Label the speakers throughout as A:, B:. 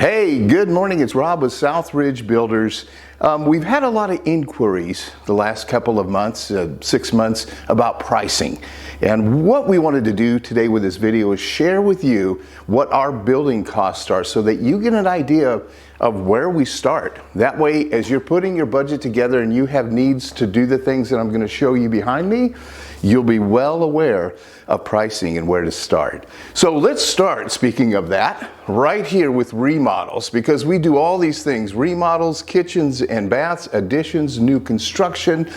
A: Hey, good morning. It's Rob with Southridge Builders. We've had a lot of inquiries the last couple of months, 6 months, about pricing. And what we wanted to do today with this video is share with you what our building costs are so that you get an idea of where we start. That way, as you're putting your budget together and you have needs to do the things that I'm going to show you behind me, you'll be well aware of pricing and where to start. So let's start, speaking of that, right here with remodels, because we do all these things: remodels, kitchens and baths, additions, new construction.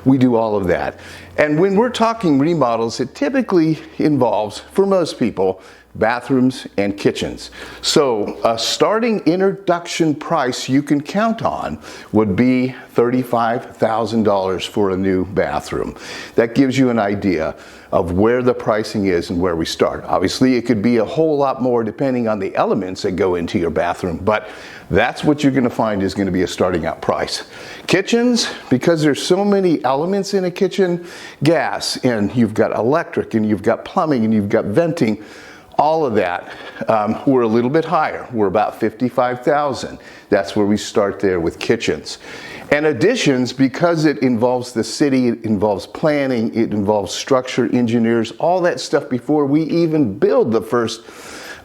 A: We do all of that. And when we're talking remodels, it typically involves, for most people, bathrooms and kitchens. So a starting introduction price you can count on would be $35,000 for a new bathroom. That gives you an idea of where the pricing is and where we start. Obviously, it could be a whole lot more depending on the elements that go into your bathroom, but that's what you're going to find is going to be a starting out price. Kitchens, because there's so many elements in a kitchen: gas, and you've got electric, and you've got plumbing, and you've got venting. All of that, we're a little bit higher. We're about $55,000. That's where we start there with kitchens. And additions, because it involves the city, it involves planning, it involves structure engineers, all that stuff before we even build the first,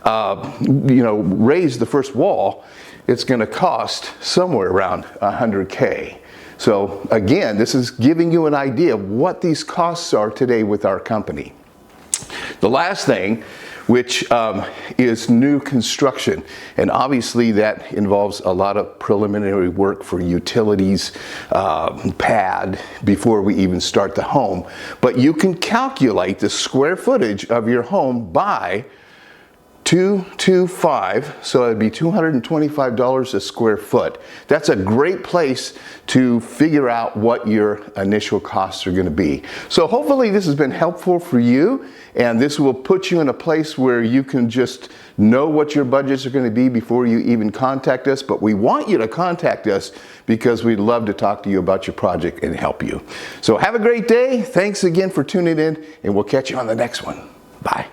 A: raise the first wall, it's going to cost somewhere around $100K. So again, this is giving you an idea of what these costs are today with our company. The last thing, which is new construction, and obviously that involves a lot of preliminary work for utilities, pad, before we even start the home. But you can calculate the square footage of your home by 225, so it'd be $225 a square foot. That's a great place to figure out what your initial costs are going to be. So hopefully this has been helpful for you, and this will put you in a place where you can just know what your budgets are going to be before you even contact us. But we want you to contact us because we'd love to talk to you about your project and help you. So have a great day. Thanks again for tuning in, and we'll catch you on the next one. Bye.